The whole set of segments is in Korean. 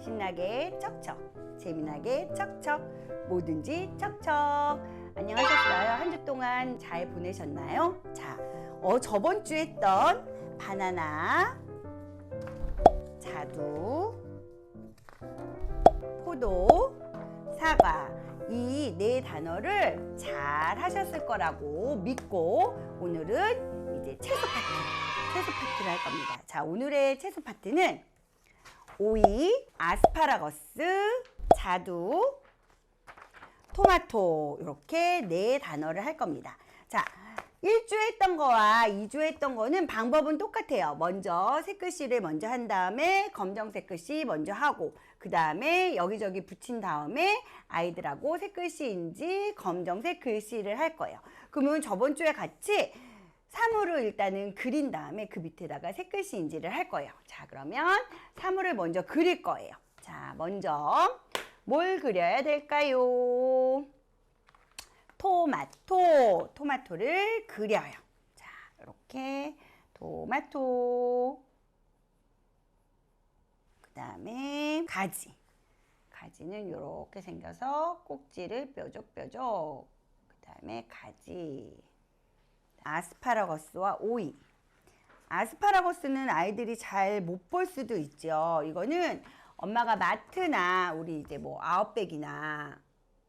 신나게 척척, 재미나게 척척, 뭐든지 척척. 안녕하셨어요? 한 주 동안 잘 보내셨나요? 자, 저번 주에 했던 바나나, 자두, 포도, 사과, 이 네 단어를 잘 하셨을 거라고 믿고 오늘은 이제 채소 파트를 할 겁니다. 자, 오늘의 채소 파트는 오이, 아스파라거스, 자두, 토마토 이렇게 네 단어를 할 겁니다. 자, 1주 했던 거와 2주 했던 거는 방법은 똑같아요. 먼저 새글씨를 먼저 한 다음에 검정색 글씨 먼저 하고 그 다음에 여기저기 붙인 다음에 아이들하고 새글씨인지 검정색 글씨를 할 거예요. 그러면 저번 주에 같이 사물을 일단은 그린 다음에 그 밑에다가 새글씨인지를 할 거예요. 자, 그러면 사물을 먼저 그릴 거예요. 자, 먼저 뭘 그려야 될까요? 토마토를 그려요. 자, 이렇게 토마토. 그 다음에 가지는 이렇게 생겨서 꼭지를 뾰족뾰족. 그 다음에 가지. 아스파라거스와 오이. 아스파라거스는 아이들이 잘 못 볼 수도 있죠. 이거는 엄마가 마트나 우리 이제 뭐 아웃백이나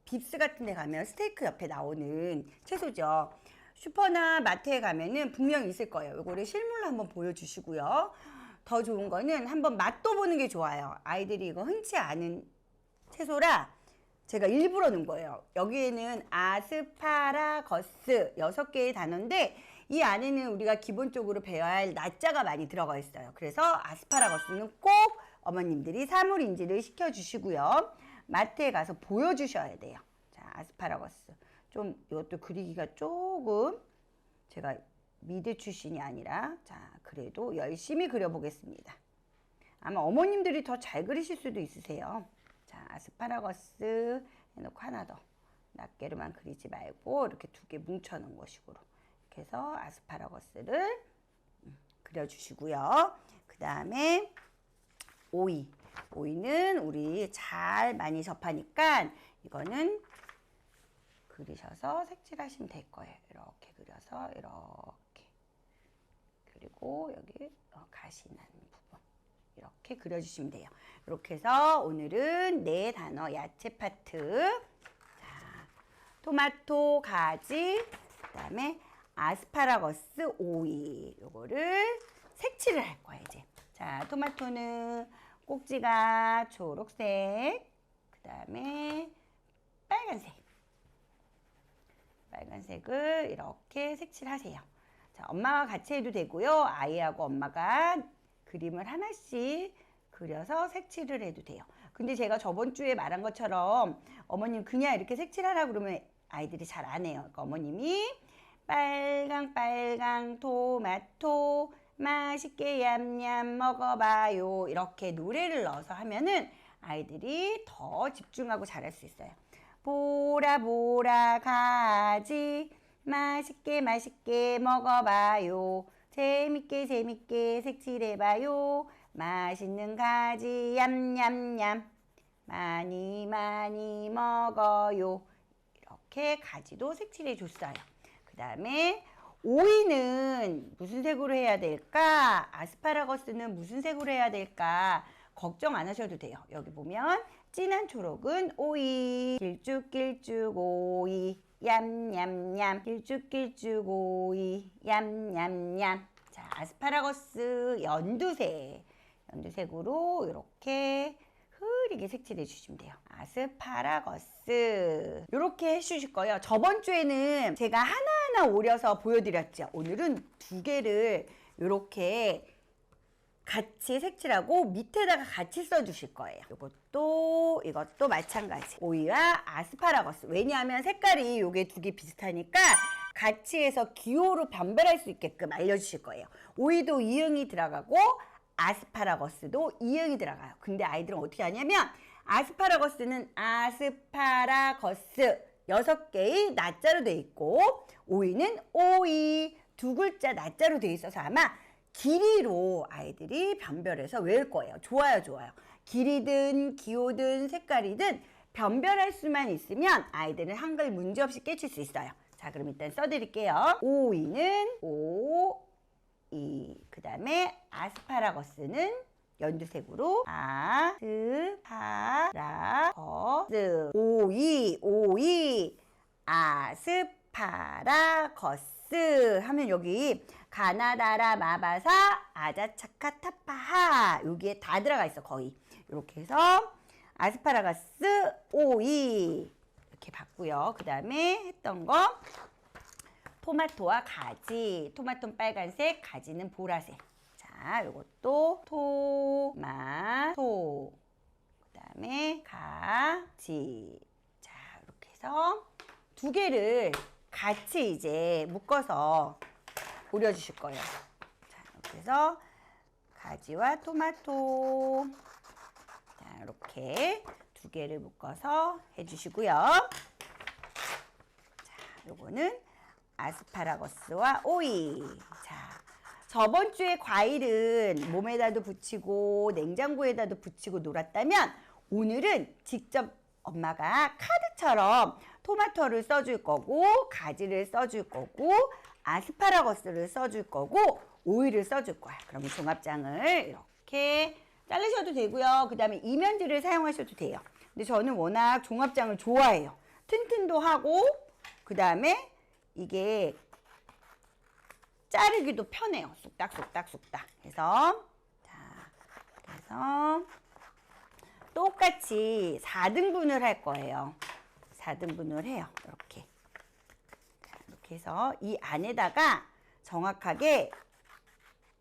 빕스 같은 데 가면 스테이크 옆에 나오는 채소죠. 슈퍼나 마트에 가면은 분명히 있을 거예요. 이거를 실물로 한번 보여주시고요. 더 좋은 거는 한번 맛도 보는 게 좋아요. 아이들이 이거 흔치 않은 채소라 제가 일부러 넣은 거예요. 여기에는 아스파라거스 6개의 단어인데 이 안에는 우리가 기본적으로 배워야 할 낮자가 많이 들어가 있어요. 그래서 아스파라거스는 꼭 어머님들이 사물인지를 시켜주시고요. 마트에 가서 보여주셔야 돼요. 자, 아스파라거스. 좀 이것도 그리기가 조금 제가 미대 출신이 아니라 자, 그래도 열심히 그려보겠습니다. 아마 어머님들이 더 잘 그리실 수도 있으세요. 자, 아스파라거스 해놓고 하나 더. 낱개로만 그리지 말고 이렇게 2개 뭉쳐놓은 것식으로. 이렇게 해서 아스파라거스를 그려주시고요. 그 다음에 오이는 우리 잘 많이 접하니까 이거는 그리셔서 색칠하시면 될 거예요. 이렇게 그려서 이렇게. 그리고 여기 가시 난 부분 이렇게 그려주시면 돼요. 이렇게 해서 오늘은 네 단어 야채 파트. 자, 토마토, 가지, 그 다음에 아스파라거스, 오이. 요거를 색칠을 할 거예요, 이제. 자, 토마토는 꼭지가 초록색, 그 다음에 빨간색을 이렇게 색칠하세요. 자, 엄마가 같이 해도 되고요. 아이하고 엄마가 그림을 하나씩 그려서 색칠을 해도 돼요. 근데 제가 저번 주에 말한 것처럼 어머님 그냥 이렇게 색칠하라 그러면 아이들이 잘 안 해요. 그러니까 어머님이 빨강 토마토 맛있게 얌얌 먹어봐요. 이렇게 노래를 넣어서 하면은 아이들이 더 집중하고 잘할 수 있어요. 보라 가지 맛있게 먹어봐요. 재밌게 색칠해봐요. 맛있는 가지 얌얌얌 많이 먹어요. 이렇게 가지도 색칠해 줬어요. 그 다음에 오이는 무슨 색으로 해야 될까? 아스파라거스는 무슨 색으로 해야 될까? 걱정 안 하셔도 돼요. 여기 보면 진한 초록은 오이, 길쭉길쭉 오이, 얌얌얌, 길쭉길쭉 오이, 얌얌얌. 자, 아스파라거스 연두색으로 이렇게 흐리게 색칠해 주시면 돼요. 아스파라거스 이렇게 해주실 거예요. 저번 주에는 제가 하나하나 오려서 보여드렸죠. 오늘은 2개를 이렇게 같이 색칠하고 밑에다가 같이 써주실 거예요. 이것도 마찬가지. 오이와 아스파라거스. 왜냐하면 색깔이 요게 2개 비슷하니까 같이 해서 기호로 변별할 수 있게끔 알려주실 거예요. 오이도 이응이 들어가고 아스파라거스도 이응이 들어가요. 근데 아이들은 어떻게 하냐면 아스파라거스는 아스파라거스 6개의 낮자로 돼 있고 오이는 오이 2글자 낮자로 돼 있어서 아마 길이로 아이들이 변별해서 외울 거예요. 좋아요, 좋아요. 길이든 기호든 색깔이든 변별할 수만 있으면 아이들은 한글 문제없이 깨칠 수 있어요. 자, 그럼 일단 써드릴게요. 오이는 오, 이. 그 다음에 아스파라거스는 연두색으로 아스파라거스. 오이, 오이, 아스파라거스 하면 여기 가나다라 마바사 아자차카타파하 여기에 다 들어가 있어. 거의 이렇게 해서 아스파라거스 오이 이렇게 봤고요. 그 다음에 했던 거 토마토와 가지. 토마토는 빨간색, 가지는 보라색. 자, 요것도 토마토. 그 다음에 가지. 자, 이렇게 해서 두 개를 같이 이제 묶어서 오려주실 거예요. 자, 이렇게 해서 가지와 토마토. 자, 이렇게 두 개를 묶어서 해주시고요. 자, 요거는 아스파라거스와 오이. 자, 저번 주에 과일은 몸에다도 붙이고 냉장고에다도 붙이고 놀았다면 오늘은 직접 엄마가 카드처럼 토마토를 써줄 거고 가지를 써줄 거고 아스파라거스를 써줄 거고 오이를 써줄 거야. 그러면 종합장을 이렇게 자르셔도 되고요. 그 다음에 이면지를 사용하셔도 돼요. 근데 저는 워낙 종합장을 좋아해요. 튼튼도 하고 그 다음에 이게 자르기도 편해요. 쑥닥쑥닥쑥닥 해서 자, 그래서 똑같이 4등분을 할 거예요. 4등분을 해요. 이렇게. 자, 이렇게 해서 이 안에다가 정확하게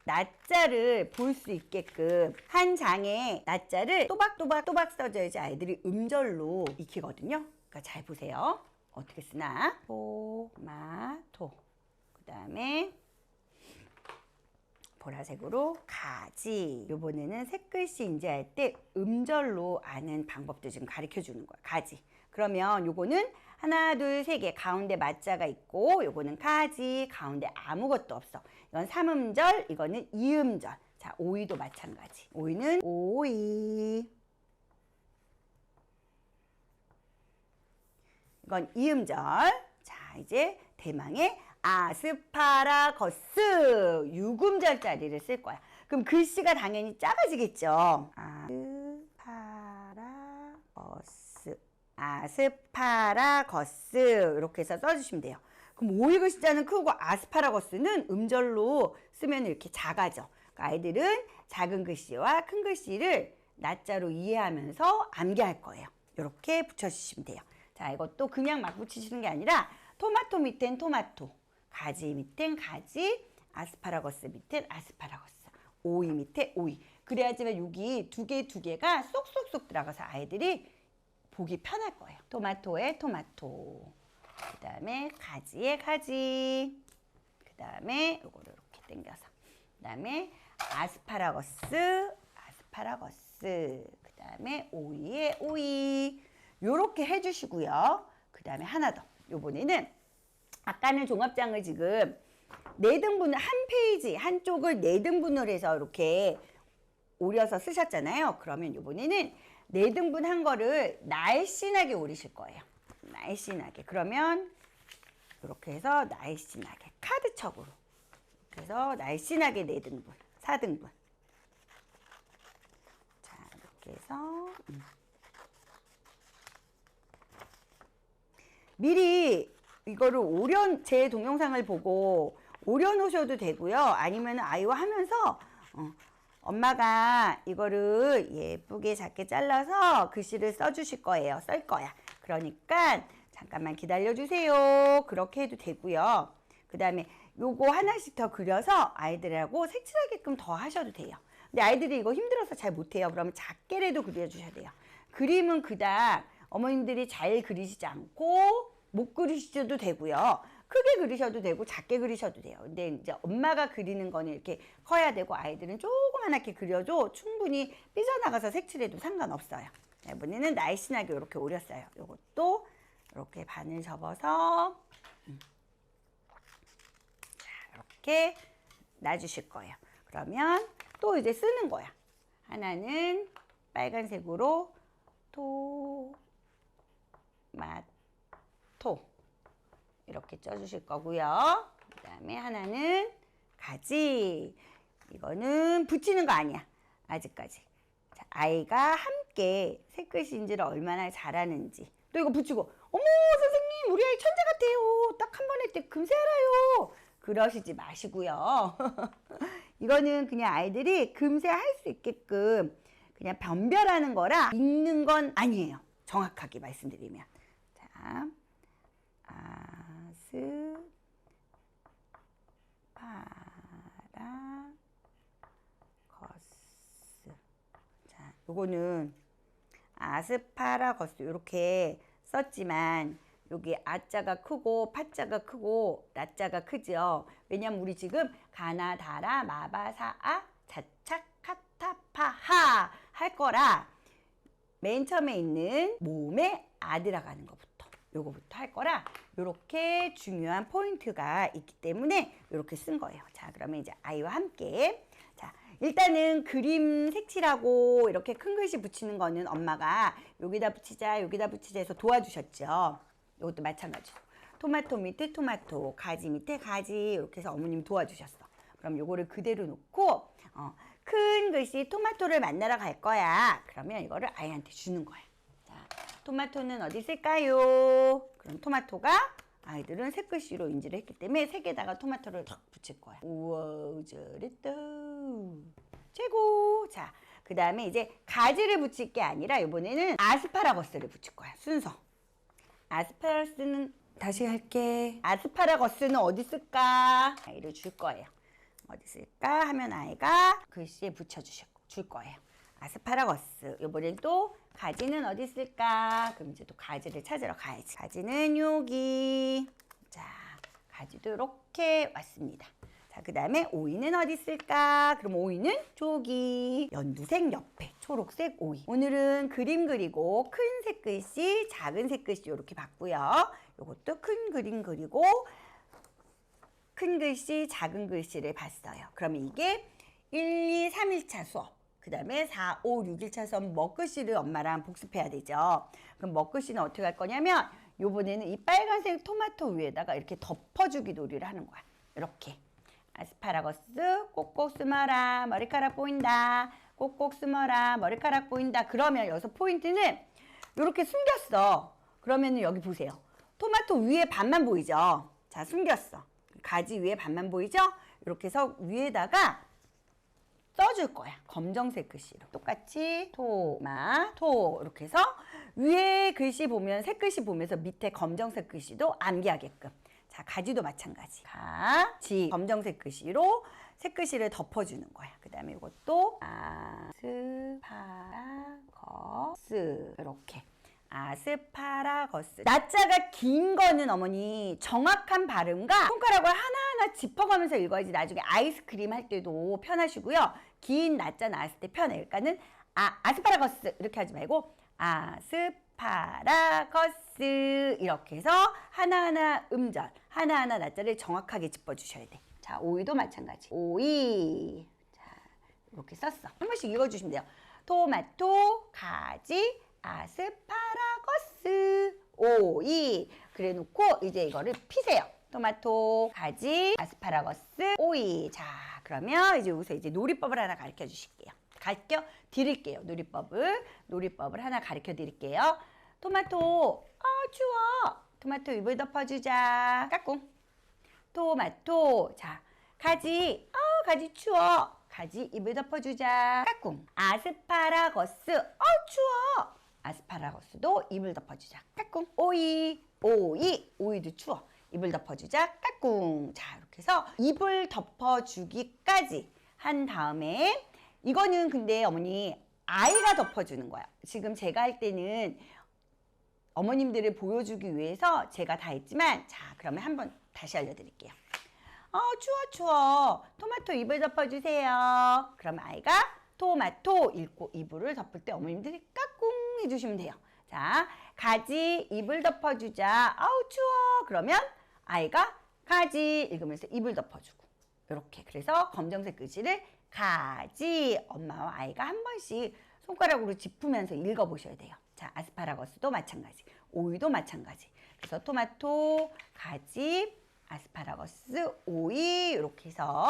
낮자를 볼 수 있게끔 한 장에 낮자를 또박또박 써줘야지 아이들이 음절로 익히거든요. 그러니까 잘 보세요. 어떻게 쓰나? 토마토. 그 다음에 보라색으로 가지. 요번에는 색글씨 인지할 때 음절로 아는 방법도 좀 가르쳐 주는 거예요. 가지. 그러면 요거는 하나, 둘, 세 개 가운데 맞자가 있고 요거는 가지 가운데 아무것도 없어. 이건 3음절, 이거는 2음절. 자, 오이도 마찬가지. 오이는 오이. 이건 2음절. 자, 이제 대망의 아스파라거스 6음절짜리를 쓸 거야. 그럼 글씨가 당연히 작아지겠죠. 아스파라거스 이렇게 해서 써주시면 돼요. 그럼 오이 글자는 크고 아스파라거스는 음절로 쓰면 이렇게 작아져. 그러니까 아이들은 작은 글씨와 큰 글씨를 낮자로 이해하면서 암기할 거예요. 이렇게 붙여주시면 돼요. 자, 이것도 그냥 막 붙이시는 게 아니라 토마토 밑엔 토마토, 가지 밑엔 가지, 아스파라거스 밑엔 아스파라거스, 오이 밑에 오이. 그래야지만 여기 두 개가 쏙쏙쏙 들어가서 아이들이 보기 편할 거예요. 토마토에 토마토, 그 다음에 가지에 가지, 그 다음에 요거를 이렇게 당겨서, 그 다음에 아스파라거스, 그 다음에 오이에 오이. 요렇게 해주시고요. 그 다음에 하나 더. 요번에는 아까는 종합장을 지금 4등분을 한 페이지 한쪽을 4등분을 해서 이렇게 오려서 쓰셨잖아요. 그러면 요번에는 4등분 한 거를 날씬하게 오리실 거예요. 날씬하게. 그러면 이렇게 해서 날씬하게 카드척으로 그래서 날씬하게 4등분, 4등분. 자, 이렇게 해서 미리 이거를 제 동영상을 보고 오려놓으셔도 되고요. 아니면 아이와 하면서 엄마가 이거를 예쁘게 작게 잘라서 글씨를 써주실 거예요. 쓸 거야. 그러니까 잠깐만 기다려주세요. 그렇게 해도 되고요. 그 다음에 요거 하나씩 더 그려서 아이들하고 색칠하게끔 더 하셔도 돼요. 근데 아이들이 이거 힘들어서 잘 못해요. 그러면 작게라도 그려주셔야 돼요. 그림은 그닥 어머님들이 잘 그리시지 않고 못 그리셔도 되고요. 크게 그리셔도 되고 작게 그리셔도 돼요. 근데 이제 엄마가 그리는 거는 이렇게 커야 되고 아이들은 조그맣게 그려도 충분히 삐져나가서 색칠해도 상관없어요. 이번에는 날씬하게 이렇게 오렸어요. 이것도 이렇게 반을 접어서 자, 이렇게 놔주실 거예요. 그러면 또 이제 쓰는 거야. 하나는 빨간색으로 토마토 이렇게 쪄주실 거고요. 그 다음에 하나는 가지. 이거는 붙이는 거 아니야. 아직까지. 자, 아이가 함께 새끝인지를 얼마나 잘하는지. 또 이거 붙이고, 어머 선생님 우리 아이 천재 같아요. 딱 한 번 할 때 금세 알아요. 그러시지 마시고요. 이거는 그냥 아이들이 금세 할 수 있게끔 그냥 변별하는 거라 읽는 건 아니에요. 정확하게 말씀드리면. 자, 아스파라거스. 자, 요거는 아스파라거스 이렇게 썼지만 여기 아자가 크고 파자가 크고 라자가 크죠. 왜냐면 우리 지금 가나다라 마바사아 자차카타파하 할 거라 맨 처음에 있는 모음에 아 들어가는 것부터 요거부터 할 거라 요렇게 중요한 포인트가 있기 때문에 요렇게 쓴 거예요. 자, 그러면 이제 아이와 함께 자, 일단은 그림 색칠하고 이렇게 큰 글씨 붙이는 거는 엄마가 여기다 붙이자 해서 도와주셨죠. 이것도 마찬가지로 토마토 밑에 토마토, 가지 밑에 가지 이렇게 해서 어머님이 도와주셨어. 그럼 요거를 그대로 놓고 큰 글씨 토마토를 만나러 갈 거야. 그러면 이거를 아이한테 주는 거야. 자, 토마토는 어디 있을까요? 그럼 토마토가 아이들은 새 글씨로 인지를 했기 때문에 색에다가 토마토를 탁 붙일 거야. 우와 잘했다. 최고. 자, 그 다음에 이제 가지를 붙일 게 아니라 이번에는 아스파라거스를 붙일 거야. 순서. 아스파라거스는 다시 할게. 아스파라거스는 어디 있을까? 아이를 줄 거예요. 어디 있을까 하면 아이가 글씨에 줄 거예요. 아스파라거스. 이번엔 또 가지는 어디 있을까? 그럼 이제 또 가지를 찾으러 가야지. 가지는 여기. 자, 가지도 이렇게 왔습니다. 자, 그 다음에 오이는 어디 있을까? 그럼 오이는 저기 연두색 옆에 초록색 오이. 오늘은 그림 그리고 큰 색글씨, 작은 색글씨 이렇게 봤고요. 이것도 큰 그림 그리고 큰 글씨, 작은 글씨를 봤어요. 그러면 이게 1, 2, 3일차 수업. 그 다음에 4, 5, 6일차 수업 먹글씨를 엄마랑 복습해야 되죠. 그럼 먹글씨는 어떻게 할 거냐면 요번에는 이 빨간색 토마토 위에다가 이렇게 덮어주기 놀이를 하는 거야. 이렇게. 아스파라거스 꼭꼭 숨어라 머리카락 보인다. 꼭꼭 숨어라 머리카락 보인다. 그러면 여기서 포인트는 이렇게 숨겼어. 그러면 여기 보세요. 토마토 위에 반만 보이죠. 자, 숨겼어. 가지 위에 반만 보이죠? 이렇게 해서 위에다가 써줄 거야. 검정색 글씨로. 똑같이 토마토 이렇게 해서 위에 글씨 보면 색글씨 보면서 밑에 검정색 글씨도 암기하게끔. 자, 가지도 마찬가지. 가지 검정색 글씨로 색글씨를 덮어주는 거야. 그 다음에 이것도 아스파라거스 이렇게. 아스파라거스. 낮자가 긴 거는 어머니 정확한 발음과 손가락을 하나하나 짚어가면서 읽어야지 나중에 아이스크림 할 때도 편하시고요. 긴 낮자 나왔을 때 편해. 그러니까는 아스파라거스 이렇게 하지 말고 아스파라거스 이렇게 해서 하나하나 음절, 하나하나 낮자를 정확하게 짚어주셔야 돼. 자, 오이도 마찬가지. 오이. 자, 이렇게 썼어. 한 번씩 읽어주시면 돼요. 토마토, 가지, 아스파라거스, 오이. 그래 놓고 이제 이거를 피세요. 토마토, 가지, 아스파라거스, 오이. 자, 그러면 이제 여기서 이제 놀이법을 하나 가르쳐 주실게요. 가르쳐 드릴게요. 놀이법을 하나 가르쳐 드릴게요. 토마토, 추워. 토마토 입을 덮어주자. 까꿍. 토마토. 자, 가지, 가지 추워. 가지 입을 덮어주자. 까꿍. 아스파라거스, 추워. 아스파라거스도 입을 덮어주자. 까꿍. 오이, 오이도 추워. 입을 덮어주자. 까꿍. 자, 이렇게 해서 입을 덮어주기까지 한 다음에 이거는 근데 어머니 아이가 덮어주는 거야. 지금 제가 할 때는 어머님들을 보여주기 위해서 제가 다 했지만 자, 그러면 한번 다시 알려드릴게요. 추워. 토마토 입을 덮어주세요. 그럼 아이가 토마토 읽고 이불을 덮을 때 어머님들이 까꿍 해주시면 돼요. 자, 가지 입을 덮어주자. 추워. 그러면 아이가 가지 읽으면서 입을 덮어주고 이렇게. 그래서 검정색 글씨를 가지. 엄마와 아이가 한 번씩 손가락으로 짚으면서 읽어보셔야 돼요. 자, 아스파라거스도 마찬가지, 오이도 마찬가지. 그래서 토마토, 가지, 아스파라거스, 오이 이렇게 해서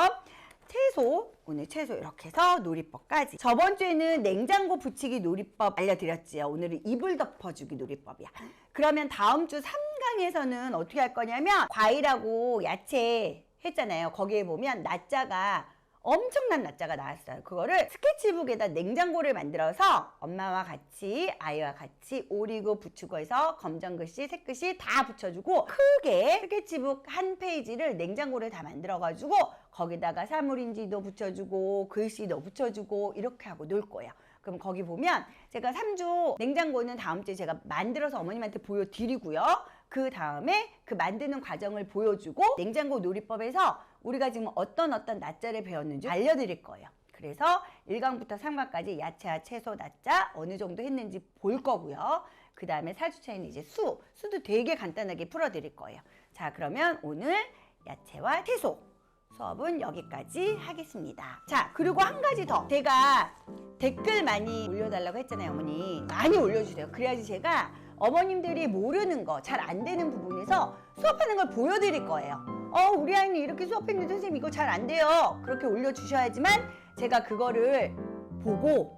채소, 오늘 채소 이렇게 해서 놀이법까지. 저번 주에는 냉장고 붙이기 놀이법 알려드렸지요. 오늘은 이불 덮어주기 놀이법이야. 그러면 다음 주 3강에서는 어떻게 할 거냐면 과일하고 야채 했잖아요. 거기에 보면 낮자가 엄청난 낮자가 나왔어요. 그거를 스케치북에다 냉장고를 만들어서 엄마와 같이 아이와 같이 오리고 붙이고 해서 검정글씨, 새글씨 다 붙여주고 크게 스케치북 한 페이지를 냉장고를 다 만들어가지고 거기다가 사물인지도 붙여주고 글씨도 붙여주고 이렇게 하고 놀 거예요. 그럼 거기 보면 제가 3주 냉장고는 다음 주에 제가 만들어서 어머님한테 보여드리고요. 그 다음에 그 만드는 과정을 보여주고 냉장고 놀이법에서 우리가 지금 어떤 낮자를 배웠는지 알려드릴 거예요. 그래서 1강부터 3강까지 야채와 채소 낮자 어느 정도 했는지 볼 거고요. 그 다음에 4주차에는 이제 수도 되게 간단하게 풀어드릴 거예요. 자, 그러면 오늘 야채와 채소 수업은 여기까지 하겠습니다. 자, 그리고 한 가지 더. 제가 댓글 많이 올려달라고 했잖아요, 어머니. 많이 올려주세요. 그래야지 제가 어머님들이 모르는 거, 잘 안 되는 부분에서 수업하는 걸 보여드릴 거예요. 우리 아이는 이렇게 수업했는데 선생님 이거 잘 안 돼요. 그렇게 올려주셔야지만 제가 그거를 보고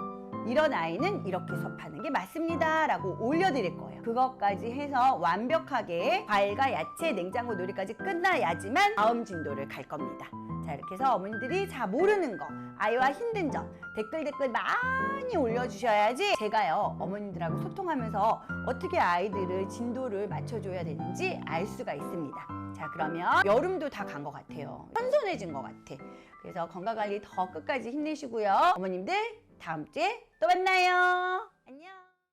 이런 아이는 이렇게 수업하는 게 맞습니다 라고 올려드릴 거예요. 그것까지 해서 완벽하게 과일과 야채 냉장고 놀이까지 끝나야지만 다음 진도를 갈 겁니다. 자, 이렇게 해서 어머니들이 잘 모르는 거, 아이와 힘든 점 댓글 많이 올려주셔야지 제가요 어머님들하고 소통하면서 어떻게 아이들을 진도를 맞춰줘야 되는지 알 수가 있습니다. 자, 그러면 여름도 다 간 것 같아요. 선선해진 것 같아. 그래서 건강관리 더 끝까지 힘내시고요. 어머님들 다음 주에 또 만나요.